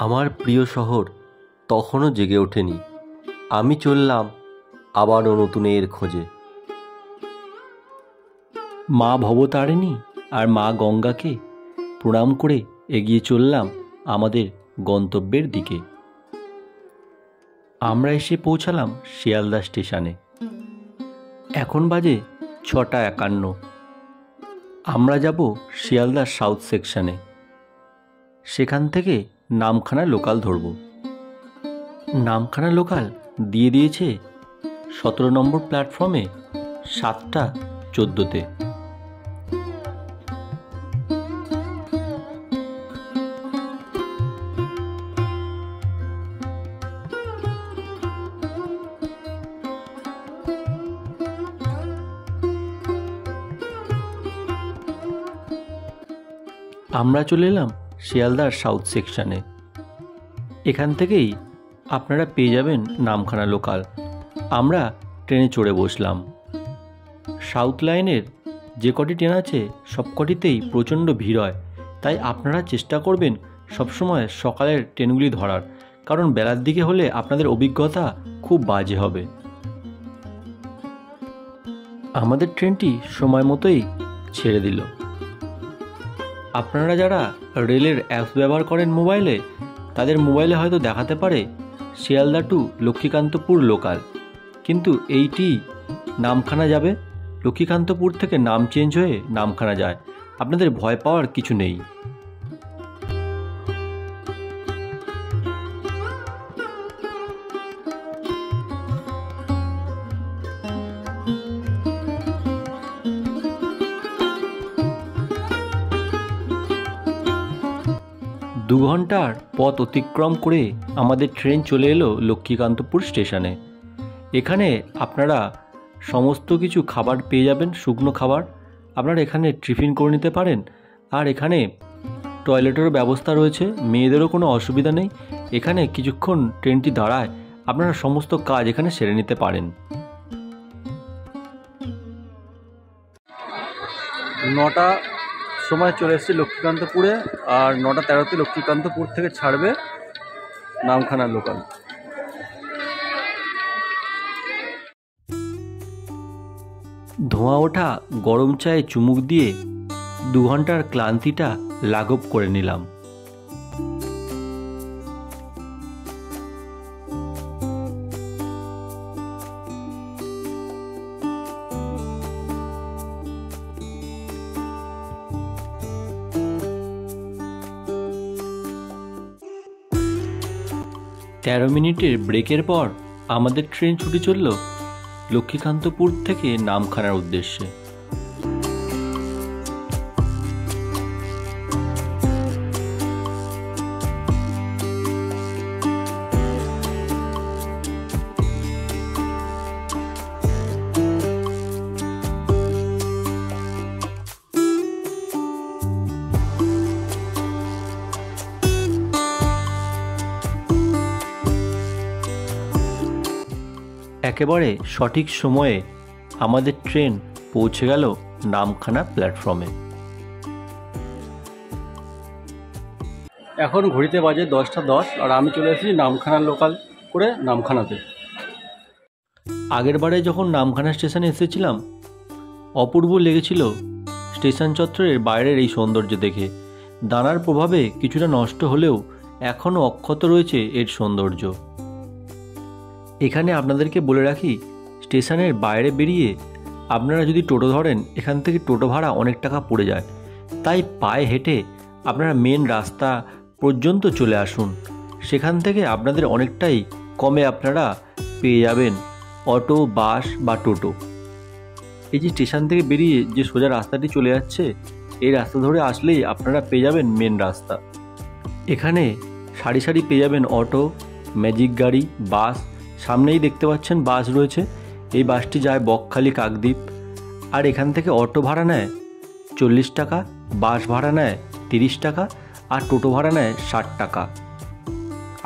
আমার প্রিয় শহর তখনও জেগে ওঠেনি। আমি চললাম আবারও নতুনের খোঁজে। মা ভবতারিণী আর মা গঙ্গাকে প্রণাম করে এগিয়ে চললাম আমাদের গন্তব্যের দিকে। আমরা এসে পৌঁছালাম শিয়ালদা স্টেশনে। এখন বাজে 6:51। আমরা যাব শিয়ালদার সাউথ সেকশনে। সেখান থেকে নামখানা লোকাল ধরব। নামখানা লোকাল দিয়ে দিয়েছে 17 নম্বর প্ল্যাটফর্মে 7:14-তে। আমরা চলে এলাম শিয়ালদার সাউথ সেকশনে। এখান থেকেই আপনারা পেয়ে যাবেন নামখানা লোকাল। আমরা ট্রেনে চড়ে বসলাম। সাউথ লাইনের যে কটি ট্রেন আছে সব কটিতেই প্রচণ্ড ভিড় হয়, তাই আপনারা চেষ্টা করবেন সবসময় সকালের ট্রেনগুলি ধরার, কারণ বেলার দিকে হলে আপনাদের অভিজ্ঞতা খুব বাজে হবে। আমাদের ট্রেনটি সময় মতোই ছেড়ে দিল। আপনারা যারা রেলের অ্যাপস ব্যবহার করেন মোবাইলে, তাদের মোবাইলে হয়তো দেখাতে পারে শিয়ালদা টু লক্ষ্মীকান্তপুর লোকাল, কিন্তু এইটি নামখানা যাবে। লক্ষ্মীকান্তপুর থেকে নাম চেঞ্জ হয়ে নামখানা যায়। আপনাদের ভয় পাওয়ার কিছু নেই। 2 ঘন্টার পথ অতিক্রম করে আমাদের ট্রেন চলে এলো লক্ষ্মীকান্তপুর স্টেশনে। এখানে আপনারা সমস্ত কিছু খাবার পেয়ে যাবেন, শুকনো খাবার। আপনারা এখানে টিফিন করে নিতে পারেন। আর এখানে টয়লেটেরও ব্যবস্থা রয়েছে, মেয়েদেরও কোনো অসুবিধা নেই। এখানে কিছুক্ষণ ট্রেনটি দাঁড়ায়, আপনারা সমস্ত কাজ এখানে সেরে নিতে পারেন। 9টা সময় চলে এসেছি লক্ষ্মীকান্তপুরে, আর 9:13-তে লক্ষ্মীকান্তপুর থেকে ছাড়বে নামখানা লোকাল। ধোঁয়া ওঠা গরম চায়ে চুমুক দিয়ে 2 ঘন্টার ক্লান্তিটা লাঘব করে নিলাম। তেরো মিনিটের ব্রেকের পর আমাদের ট্রেন ছুটে চলল লক্ষ্মীকান্তপুর থেকে নামখানার উদ্দেশ্যে। একেবারে সঠিক সময়ে আমাদের ট্রেন পৌঁছে গেল নামখানা প্ল্যাটফর্মে। এখন ঘড়িতে বাজে 10:10, আর আমি চলে এসেছি নামখানা লোকাল করে নামখানাতে। আগের বারে যখন নামখানা স্টেশনে এসেছিলাম, অপূর্ব লেগেছিল স্টেশন চত্বরের বাইরের এই সৌন্দর্য দেখে। দানার প্রভাবে কিছুটা নষ্ট হলেও এখনও অক্ষত রয়েছে এর সৌন্দর্য। এখানে আপনাদেরকে বলে রাখি, স্টেশনের বাইরে বেরিয়ে আপনারা যদি টোটো ধরেন, এখান থেকে টোটো ভাড়া অনেক টাকা পড়ে যায়। তাই পায়ে হেঁটে আপনারা মেন রাস্তা পর্যন্ত চলে আসুন। সেখান থেকে আপনাদের অনেকটাই কমে আপনারা পেয়ে যাবেন অটো, বাস বা টোটো। এই যে স্টেশন থেকে বেরিয়ে যে সোজা রাস্তাটি চলে যাচ্ছে, এই রাস্তা ধরে আসলেই আপনারা পেয়ে যাবেন মেন রাস্তা। এখানে সারি সারি পেয়ে যাবেন অটো, ম্যাজিক গাড়ি, বাস। সামনেই দেখতে পাচ্ছেন বাস রয়েছে। এই বাসটি যায় বকখালি, কাকদ্বীপ। আর এখান থেকে অটো ভাড়া নেয় 40 টাকা, বাস ভাড়া নেয় 30 টাকা, আর টোটো ভাড়া নেয় 60 টাকা।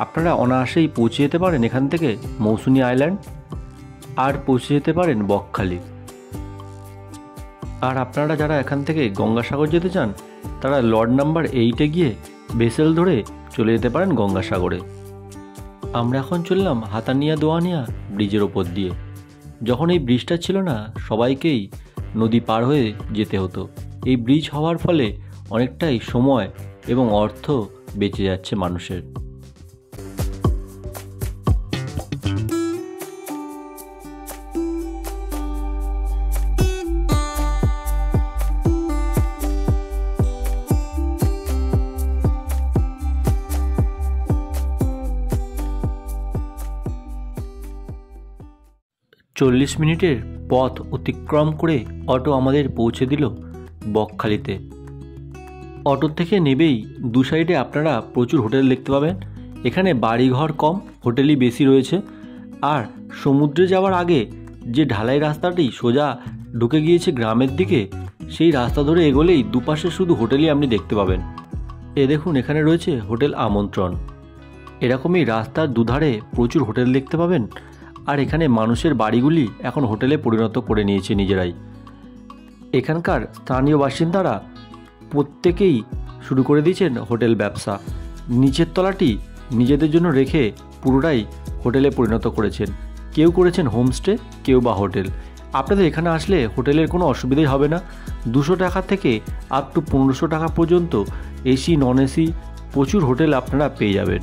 আপনারা অনায়াসেই পৌঁছে যেতে পারেন এখান থেকে মৌসুনী আইল্যান্ড, আর পৌঁছে যেতে পারেন বকখালি। আর আপনারা যারা এখান থেকে গঙ্গাসাগর যেতে চান, তারা লর্ড নাম্বার 8-এ গিয়ে ভেসেল ধরে চলে যেতে পারেন গঙ্গাসাগরে। আমরা এখন চললাম হাতানিয়া দোয়ানিয়া ব্রিজের ওপর দিয়ে। যখন এই ব্রিজটা ছিল না, সবাইকেই নদী পার হয়ে যেতে হতো। এই ব্রিজ হওয়ার ফলে অনেকটাই সময় এবং অর্থ বেঁচে যাচ্ছে মানুষের। চল্লিশ মিনিটের পথ অতিক্রম করে অটো আমাদের পৌঁছে দিল বকখালিতে। অটো থেকে নেবেই দু সাইডে আপনারা প্রচুর হোটেল দেখতে পাবেন। এখানে বাড়িঘর কম, হোটেলই বেশি রয়েছে। আর সমুদ্রে যাওয়ার আগে যে ঢালাই রাস্তাটি সোজা ঢুকে গিয়েছে গ্রামের দিকে, সেই রাস্তা ধরে এগোলেই দুপাশে শুধু হোটেলই আপনি দেখতে পাবেন। দেখুন, এখানে রয়েছে হোটেল আমন্ত্রণ। এরকমই রাস্তার দুধারে প্রচুর হোটেল দেখতে পাবেন। আর এখানে মানুষের বাড়িগুলি এখন হোটেলে পরিণত করে নিয়েছে নিজেরাই। এখানকার স্থানীয় বাসিন্দারা প্রত্যেকেই শুরু করে দিয়েছেন হোটেল ব্যবসা। নিচের তলাটি নিজেদের জন্য রেখে পুরোটাই হোটেলে পরিণত করেছেন। কেউ করেছেন হোমস্টে, কেউ বা হোটেল। আপনাদের এখানে আসলে হোটেলের কোনো অসুবিধাই হবে না। 200 টাকা থেকে আপ টু 1500 টাকা পর্যন্ত এসি, নন এসি প্রচুর হোটেল আপনারা পেয়ে যাবেন।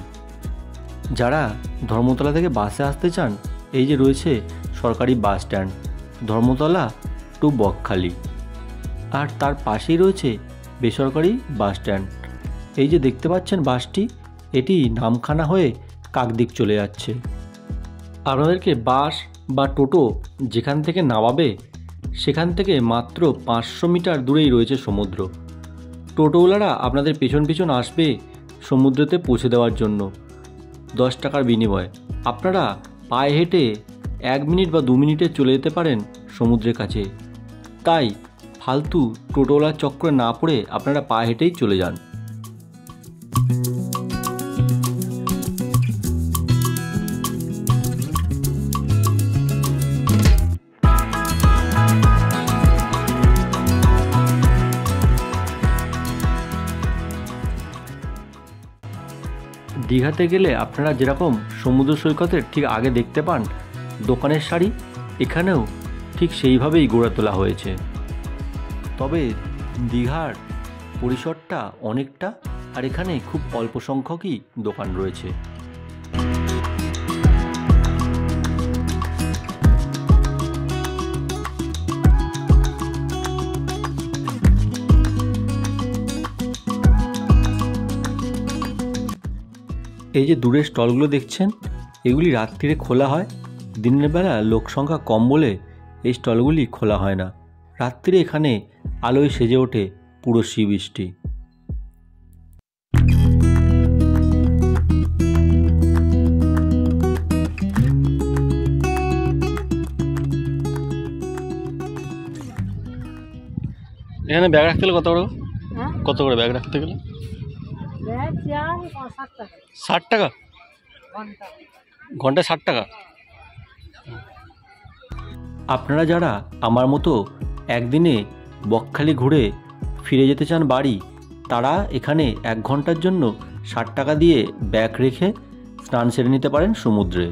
যারা ধর্মতলা থেকে বাসে আসতে চান, এই যে রয়েছে সরকারি bus stand Dharmatala to Bakkhali, আর তার পাশেই রয়েছে বেসরকারি বাস স্ট্যান্ড। এই যে দেখতে পাচ্ছেন বাসটি, এটি নামখানা হয়ে কাকদ্বীপ চলে যাচ্ছে। আপনাদেরকে বাস বা টোটো যেখান থেকে নামাবে, সেখান থেকে মাত্র 500 মিটার দূরেই রয়েছে সমুদ্র। টোটোওয়ালারা আপনাদের পেছন পেছন আসবে সমুদ্রেতে পৌঁছে দেওয়ার জন্য 10 টাকার বিনিময়ে। আপনারা পায়ে হেঁটে 1 মিনিট বা 2 মিনিটে চলে যেতে পারেন সমুদ্রের কাছে। তাই ফালতু টোটোওয়ালার চক্করে না পড়ে আপনারা পায়ে হেঁটেই চলে যান। দীঘাতে গেলে আপনারা যেরকম সমুদ্র সৈকতের ঠিক আগে দেখতে পান দোকানের সারি, এখানেও ঠিক সেইভাবেই গড়ে তোলা হয়েছে। তবে দীঘার পরিসরটা অনেকটা, আর এখানে খুব অল্প সংখ্যকই দোকান রয়েছে। এই যে দূরের স্টলগুলো দেখছেন, এগুলি রাত্রিরে খোলা হয়। দিনের বেলা লোক সংখ্যা কম বলে এই স্টলগুলি খোলা হয় না। রাত্রিরে এখানে আলোয় সেজে ওঠে পুরো সি বিচটি। এখানে ব্যাগ রাখতে গেলে কত করে ব্যাগ রাখতে গেলে? 60 টাকা ঘন্টায় 60 টাকা। আপনারা যারা আমার মতো একদিনে বকখালি ঘুরে ফিরে যেতে চান বাড়ি, তারা এখানে 1 ঘন্টার জন্য 60 টাকা দিয়ে ব্যাগ রেখে স্নান সেরে নিতে পারেন সমুদ্রে।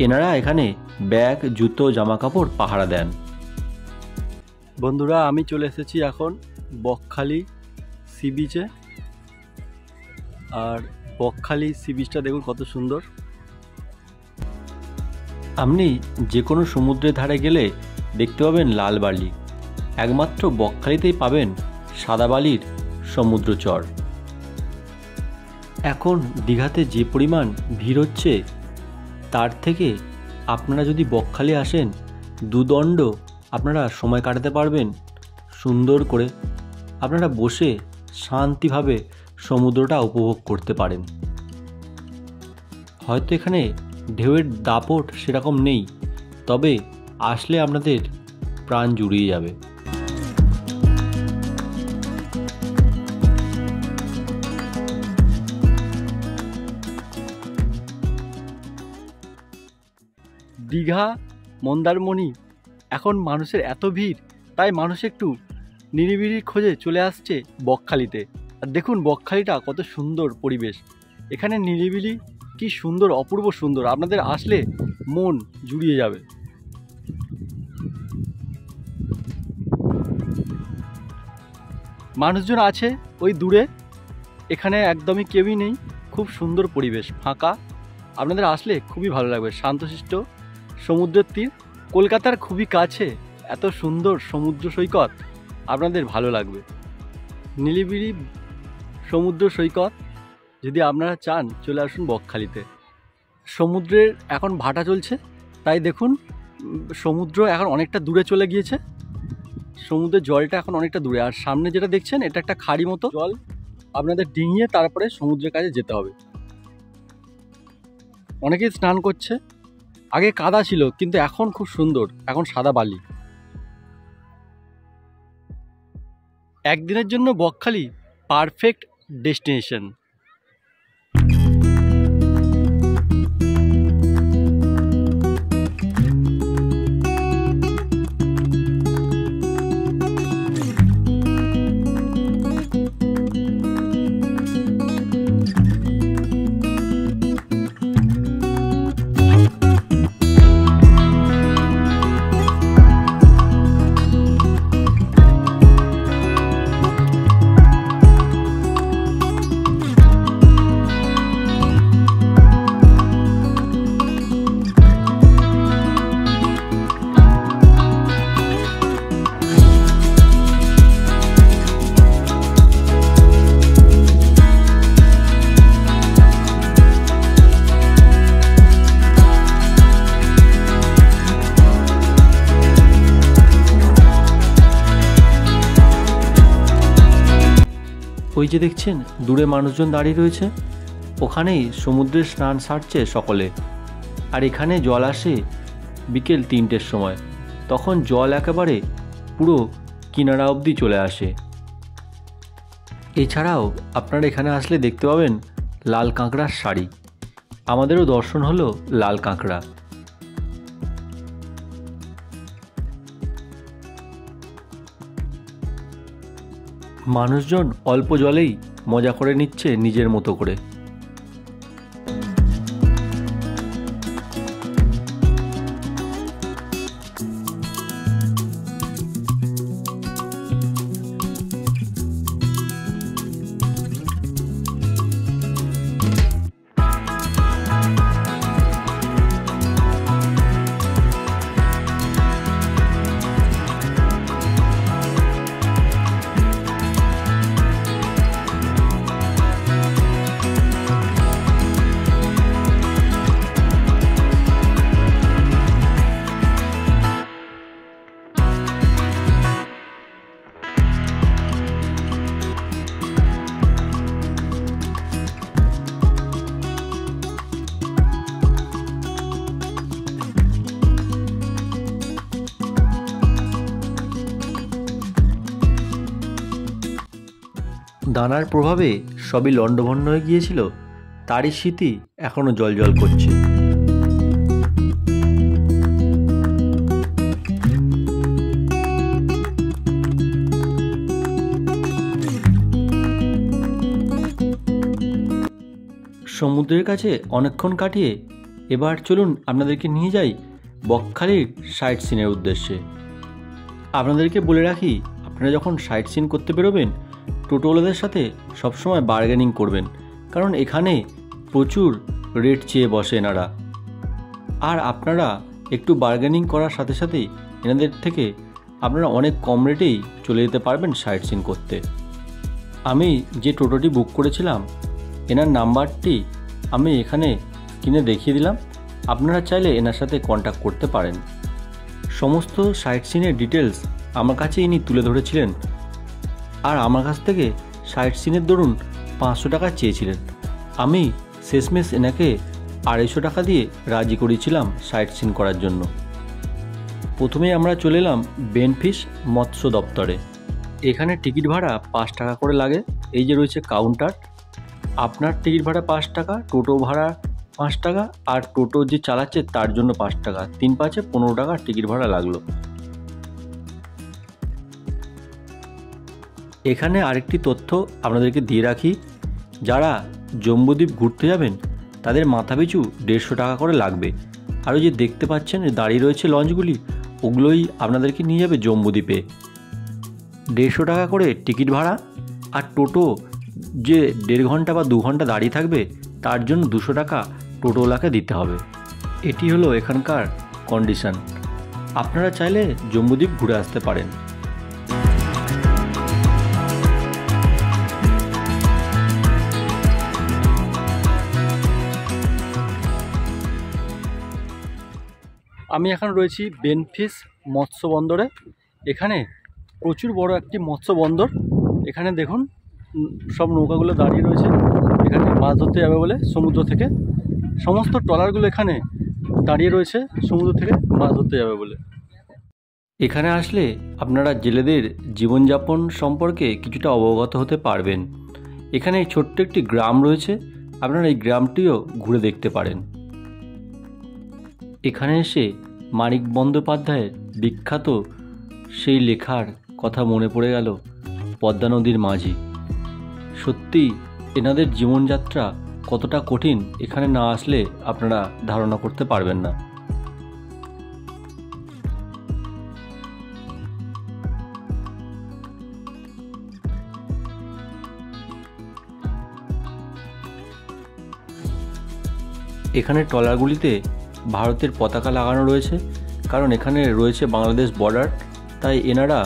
এনারা এখানে ব্যাগ, জুতো, জামা কাপড় পাহারা দেন। বন্ধুরা, আমি চলে এসেছি এখন বকখালি সি বিচে। আর বকখালি সি বিচটা দেখুন কত সুন্দর। আপনি যে কোনো সমুদ্রের ধারে গেলে দেখতে পাবেন লাল বালি, একমাত্র বকখালিতেই পাবেন সাদা বালির সমুদ্র চর। এখন দীঘাতে যে পরিমাণ ভিড় হচ্ছে, তার থেকে আপনারা যদি বকখালি আসেন, দুদণ্ড আপনারা সময় কাটাতে পারবেন সুন্দর করে। আপনারা বসে শান্তিভাবে সমুদ্রটা উপভোগ করতে পারেন। হয়তো এখানে ঢেউয়ের দাপট সেরকম নেই, তবে আসলে আপনাদের প্রাণ জুড়িয়ে যাবে। দীঘা, মন্দারমণি, এখন মানুষের এত ভিড়, তাই মানুষ একটু নিরিবিলির খোঁজে চলে আসছে বকখালিতে। আর দেখুন বকখালিটা কত সুন্দর পরিবেশ, এখানে নিরিবিলি কি সুন্দর, অপূর্ব সুন্দর, আপনাদের আসলে মন জুড়িয়ে যাবে। মানুষজন আছে ওই দূরে, এখানে একদমই কেউই নেই, খুব সুন্দর পরিবেশ, ফাঁকা। আপনাদের আসলে খুবই ভালো লাগবে, শান্তশিষ্ট সমুদ্রের তীর, কলকাতার খুবই কাছে, এত সুন্দর সমুদ্র সৈকত, আপনাদের ভালো লাগবে। নিরিবিলি সমুদ্র সৈকত যদি আপনারা চান চলে আসুন বকখালিতে। সমুদ্রের এখন ভাটা চলছে, তাই দেখুন সমুদ্র এখন অনেকটা দূরে চলে গিয়েছে, সমুদ্রের জলটা এখন অনেকটা দূরে। আর সামনে যেটা দেখছেন এটা একটা খাড়ি মতো জল, আপনাদের ডিঙিয়ে তারপরে সমুদ্রের কাছে যেতে হবে। অনেকেই স্নান করছে, আগে কাদা ছিল কিন্তু এখন খুব সুন্দর, এখন সাদা বালি। একদিনের জন্য বকখালি পারফেক্ট ডেস্টিনেশন। ওই যে দেখছেন দূরে মানুষজন দাঁড়িয়ে রয়েছে, ওখানেই সমুদ্রে স্নান সারছে সকলে। আর এখানে জল আসে বিকেল 3টের সময়, তখন জল একেবারে পুরো কিনারা অবধি চলে আসে। এছাড়াও আপনারা এখানে আসলে দেখতে পাবেন লাল কাঁকড়ার শাড়ি, আমাদেরও দর্শন হলো লাল কাঁকড়া। মানুষজন অল্প জলেই মজা করে নিচ্ছে নিজের মতো করে। দানার প্রভাবে সবই লণ্ডভণ্ড হয়ে গিয়েছিল, তারই স্মৃতি এখনো জ্বলজ্বল করছে। সমুদ্রের কাছে অনেকক্ষণ কাটিয়ে এবার চলুন আপনাদেরকে নিয়ে যাই বকখালির সাইট সিনের উদ্দেশ্যে। আপনাদেরকে বলে রাখি, আপনারা যখন সাইট সিন করতে বেরোবেন টোটোওয়ালাদের সাথে সবসময় বার্গেনিং করবেন, কারণ এখানে প্রচুর রেট চেয়ে বসে এনারা। আর আপনারা একটু বার্গেনিং করার সাথে সাথেই এনাদের থেকে আপনারা অনেক কম রেটেই চলে যেতে পারবেন সাইট সিন করতে। আমি যে টোটোটি বুক করেছিলাম এনার নাম্বারটি আমি এখানে স্ক্রিনে দেখিয়ে দিলাম, আপনারা চাইলে এনার সাথে কন্ট্যাক্ট করতে পারেন। সমস্ত সাইট সিনের ডিটেলস আমার কাছে ইনি তুলে ধরেছিলেন, আর আমার কাছ থেকে সাইট সিনের দরুন 500 টাকা চেয়েছিলেন। আমি শেষমেশ এনাকে 250 টাকা দিয়ে রাজি করেছিলাম সাইট সিন করার জন্য। প্রথমেই আমরা চলে এলাম বেনফিশ মৎস্য দপ্তরে। এখানে টিকিট ভাড়া 5 টাকা করে লাগে। এই যে রয়েছে কাউন্টার, আপনার টিকিট ভাড়া 5 টাকা, টোটো ভাড়া 5 টাকা, আর টোটো যে চালাচ্ছে তার জন্য 5 টাকা, 3×5 15 টাকা টিকিট ভাড়া লাগলো। এখানে আরেকটি তথ্য আপনাদেরকে দিয়ে রাখি, যারা জম্বুদ্বীপ ঘুরতে যাবেন তাদের মাথাপিছু 150 টাকা করে লাগবে। আর ওই যে দেখতে পাচ্ছেন দাঁড়িয়ে রয়েছে লঞ্চগুলি, ওগুলোই আপনাদেরকে নিয়ে যাবে জম্বুদ্বীপে। 150 টাকা করে টিকিট ভাড়া, আর টোটো যে 1.5 ঘন্টা বা 2 ঘন্টা দাঁড়িয়ে থাকবে তার জন্য 200 টাকা টোটোওয়ালাকে দিতে হবে। এটি হলো এখানকার কন্ডিশন। আপনারা চাইলে জম্বুদ্বীপ ঘুরে আসতে পারেন। আমি এখন রয়েছি বেনফিশ মৎস্য বন্দরে। এখানে প্রচুর বড় একটি মৎস্য বন্দর। এখানে দেখুন সব নৌকাগুলো দাঁড়িয়ে রয়েছে, এখানে মাছ ধরতে যাবে বলে সমুদ্র থেকে। সমস্ত ট্রলারগুলো এখানে দাঁড়িয়ে রয়েছে সমুদ্র থেকে মাছ ধরতে যাবে বলে। এখানে আসলে আপনারা জেলেদের জীবনযাপন সম্পর্কে কিছুটা অবগত হতে পারবেন। এখানে ছোট্ট একটি গ্রাম রয়েছে, আপনারা এই গ্রামটিও ঘুরে দেখতে পারেন। এখানে এসে মানিক বন্দ্যোপাধ্যায়ের বিখ্যাত সেই লেখার কথা মনে পড়ে গেল, পদ্মা নদীর মাঝি। সত্যি এনাদের জীবনযাত্রা কতটা কঠিন, এখানে না আসলে আপনারা ধারণা করতে পারবেন না। এখানে ট্রলারগুলিতে ভারতের পতাকা লাগানো রয়েছে, কারণ এখানে রয়েছে বাংলাদেশ বর্ডার, তাই এনারা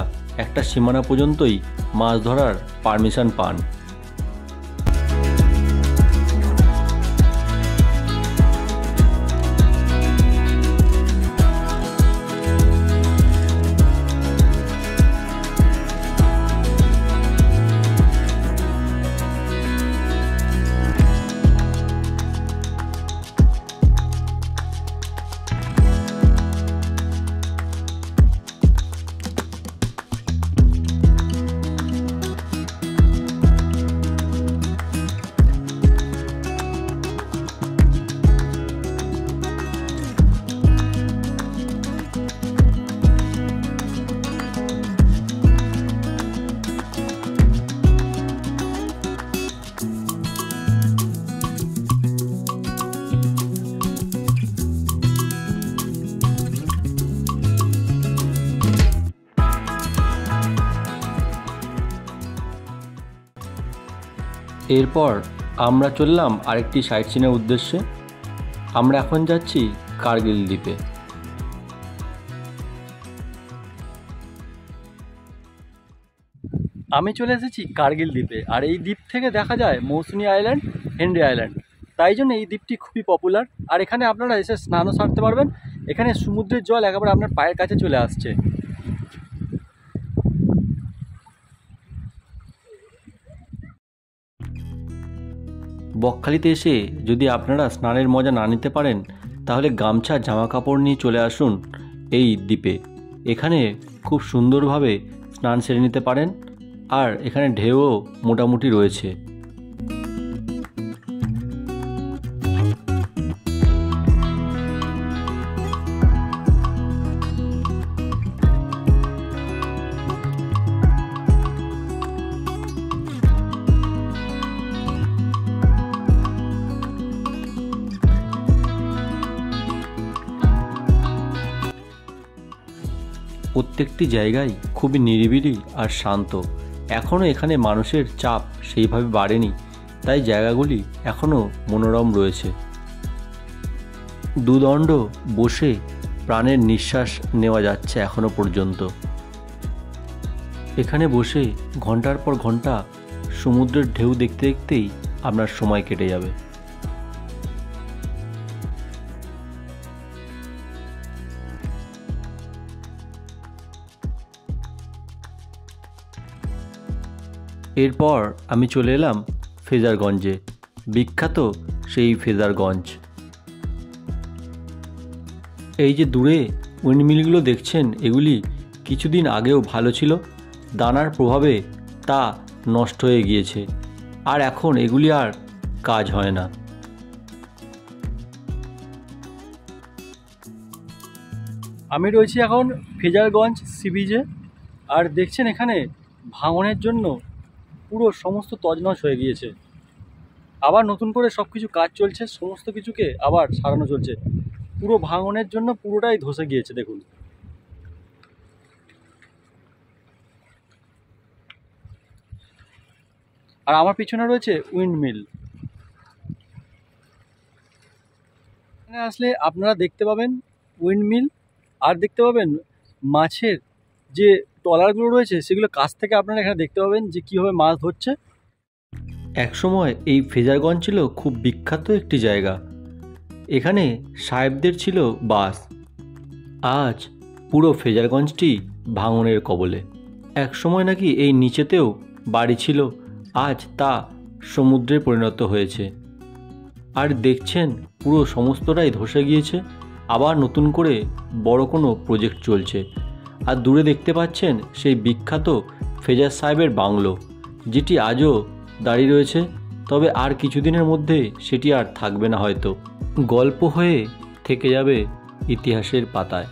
একটা সীমানা পর্যন্তই মাছ ধরার পারমিশন পান। এরপর আমরা চললাম আরেকটি সাইট সিনের উদ্দেশ্যে। আমরা এখন যাচ্ছি কার্গিল দ্বীপে। আমি চলে এসেছি কার্গিল দ্বীপে, আর এই দ্বীপ থেকে দেখা যায় মৌসুনি আইল্যান্ড, হেনরি আইল্যান্ড। তাই জন্য এই দ্বীপটি খুবই পপুলার, আর এখানে আপনারা এসে স্নানও সারতে পারবেন। এখানে সমুদ্রের জল একেবারে আপনার পায়ের কাছে চলে আসছে। বকখালিতে এসে যদি আপনারা স্নানের মজা না নিতে পারেন, তাহলে গামছা জামা কাপড় নিয়ে চলে আসুন এই দ্বীপে। এখানে খুব সুন্দরভাবে স্নান সেরে নিতে পারেন, আর এখানে ঢেউও মোটামুটি রয়েছে। প্রত্যেকটি জায়গায় খুবই নিরিবিলি আর শান্ত। এখনও এখানে মানুষের চাপ সেইভাবে বাড়েনি, তাই জায়গাগুলি এখনও মনোরম রয়েছে। দুদণ্ড বসে প্রাণের নিঃশ্বাস নেওয়া যাচ্ছে এখনও পর্যন্ত। এখানে বসে ঘন্টার পর ঘন্টা সমুদ্রের ঢেউ দেখতে দেখতেই আপনার সময় কেটে যাবে। এরপর আমি চলে এলাম ফ্রেজারগঞ্জে, বিখ্যাত সেই ফ্রেজারগঞ্জ। এই যে দূরে উইন্ডমিলগুলো দেখছেন, এগুলি কিছুদিন আগেও ভালো ছিল, দানার প্রভাবে তা নষ্ট হয়ে গিয়েছে, আর এখন এগুলি আর কাজ হয় না। আমি রয়েছি এখন ফ্রেজারগঞ্জ সি বিচে, আর দেখছেন এখানে ভাঙনের জন্য পুরো সমস্ত তছনছ হয়ে গিয়েছে। আবার নতুন করে সব কিছু কাজ চলছে, সমস্ত কিছুকে আবার সারানো চলছে। পুরো ভাঙনের জন্য পুরোটাই ধসে গিয়েছে দেখুন। আর আমার পিছনে রয়েছে উইন্ডমিল। এখানে আসলে আপনারা দেখতে পাবেন উইন্ডমিল, আর দেখতে পাবেন মাছের যে ট্রলারগুলো রয়েছে সেগুলো কাছ থেকে আপনারা এখানে দেখতে পাবেন যে কীভাবে মাছ ধরছে। একসময় এই ফ্রেজারগঞ্জ ছিল খুব বিখ্যাত একটি জায়গা। এখানে সাহেবদের ছিল বাস। আজ পুরো ফ্রেজারগঞ্জটি ভাঙনের কবলে। একসময় নাকি এই নিচেতেও বাড়ি ছিল, আজ তা সমুদ্রে পরিণত হয়েছে। আর দেখছেন পুরো সমস্তটাই ধসে গিয়েছে। আবার নতুন করে বড় কোনো প্রজেক্ট চলছে। আর দূরে দেখতে পাচ্ছেন সেই বিখ্যাত ফ্রেজার সাহেবের বাংলো, যেটি আজও দাঁড়িয়ে রয়েছে। তবে আর কিছুদিনের মধ্যে সেটি আর থাকবে না, হয়তো গল্প হয়ে থেকে যাবে ইতিহাসের পাতায়।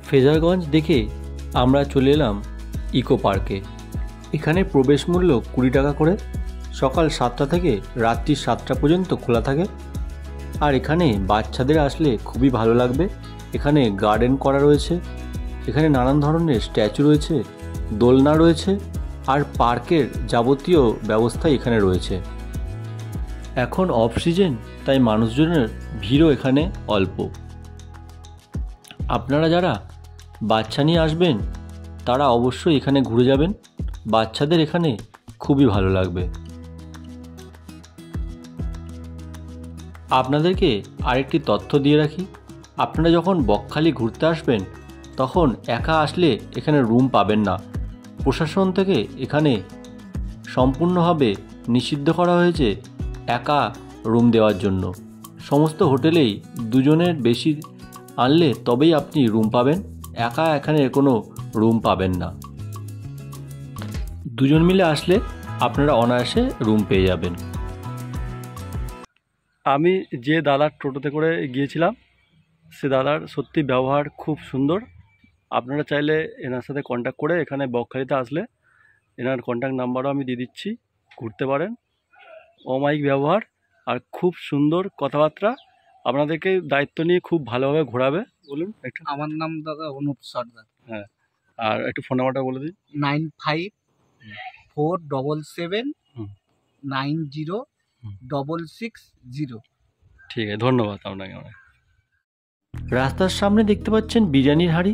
ফ্রেজারগঞ্জ দেখে আমরা চলে এলাম ইকো পার্কে। এখানে প্রবেশ মূল্য 20 টাকা করে। সকাল 7টা থেকে রাত্রি 7টা পর্যন্ত খোলা থাকে। আর এখানে বাচ্চাদের আসলে খুবই ভালো লাগবে। এখানে গার্ডেন করা রয়েছে, এখানে নানান ধরনের স্ট্যাচু রয়েছে, দোলনা রয়েছে, আর পার্কের যাবতীয় ব্যবস্থাই এখানে রয়েছে। এখন অফ সিজন, তাই মানুষজনের ভিড়ও এখানে অল্প। আপনারা যারা বাচ্চা নিয়ে আসবেন তারা অবশ্যই এখানে ঘুরে যাবেন। বাচ্চাদের এখানে খুবই ভালো লাগবে। আপনাদেরকে আরেকটি তথ্য দিয়ে রাখি, আপনারা যখন বকখালি ঘুরতে আসবেন তখন একা আসলে এখানে রুম পাবেন না। প্রশাসন থেকে এখানে সম্পূর্ণভাবে নিষিদ্ধ করা হয়েছে একা রুম দেওয়ার জন্য। সমস্ত হোটেলেই 2 জনের বেশি আনলে তবেই আপনি রুম পাবেন, একা এখানে কোনো রুম পাবেন না। 2 জন মিলে আসলে আপনারা অনায়াসে রুম পেয়ে যাবেন। আমি যে দাদার টোটোতে করে গিয়েছিলাম সে দাদার সত্যি ব্যবহার খুব সুন্দর। আপনারা চাইলে এনার সাথে কন্ট্যাক্ট করে এখানে বকখালিতে আসলে এনার কন্ট্যাক্ট নাম্বারও আমি দিয়ে দিচ্ছি, ঘুরতে পারেন। অমায়িক ব্যবহার আর খুব সুন্দর কথাবার্তা। আপনাদেরকে দায়িত্ব নিয়ে খুব ভালোভাবে ঘোরাবে। বলুন একটু। আমার নাম দাদা অনুপ সর্দার। হ্যাঁ, আর একটু ফোন নাম্বারটা বলে দিন। 9547906660। ঠিক আছে, ধন্যবাদ আপনাকে অনেক। রাস্তার সামনে দেখতে পাচ্ছেন বিরিয়ানির হাঁড়ি।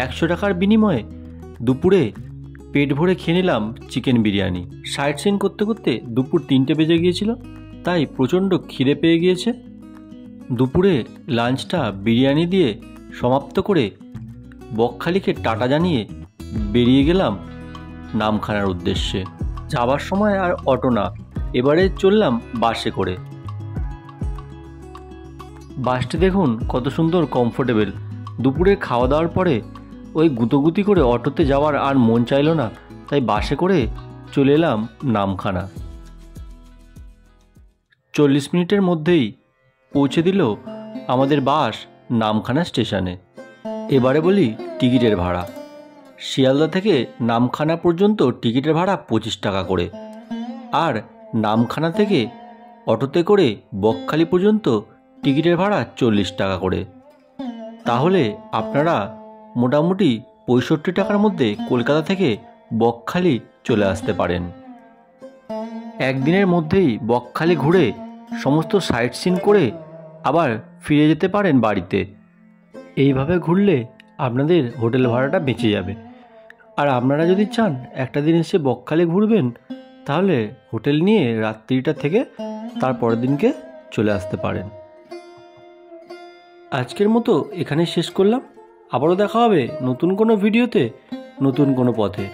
100 টাকার বিনিময়ে দুপুরে পেট ভরে খেয়ে নিলাম চিকেন বিরিয়ানি। সাইট সিন করতে করতে দুপুর 3টে বেজে গিয়েছিল, তাই প্রচণ্ড খিদে পেয়ে গিয়েছে। দুপুরে লাঞ্চটা বিরিয়ানি দিয়ে সমাপ্ত করে বকখালিকে টাটা জানিয়ে বেরিয়ে গেলাম নামখানার উদ্দেশ্যে। যাবার সময় আর অটো না, এবারে চললাম বাসে করে। বাসটি দেখুন কত সুন্দর কমফোর্টেবল। দুপুরে খাওয়া দাওয়ার পরে ওই গুতোগুতি করে অটোতে যাওয়ার আর মন চাইল না, তাই বাসে করে চলে এলাম নামখানা। 40 মিনিটের মধ্যেই পৌঁছে দিল আমাদের বাস নামখানা স্টেশনে। এবারে বলি টিকিটের ভাড়া। শিয়ালদা থেকে নামখানা পর্যন্ত টিকিটের ভাড়া 25 টাকা করে, আর নামখানা থেকে অটোতে করে বকখালি পর্যন্ত টিকিটের ভাড়া 40 টাকা করে। তাহলে আপনারা মোটামুটি 65 টাকার মধ্যে কলকাতা থেকে বকখালি চলে আসতে পারেন। একদিনের মধ্যেই বকখালি ঘুরে সমস্ত সাইট সিন করে আবার ফিরে যেতে পারেন বাড়িতে। এইভাবে ঘুরলে আপনাদের হোটেল ভাড়াটা বেঁচে যাবে। আর আপনারা যদি চান একটা দিন এসে বকখালি ঘুরবেন, তাহলে হোটেল নিয়ে রাত্রিটা থেকে তারপরের দিনকে চলে আসতে পারেন। আজকের মতো এখানে শেষ করলাম। আবারও দেখা হবে নতুন কোনো ভিডিওতে, নতুন কোনো পথে।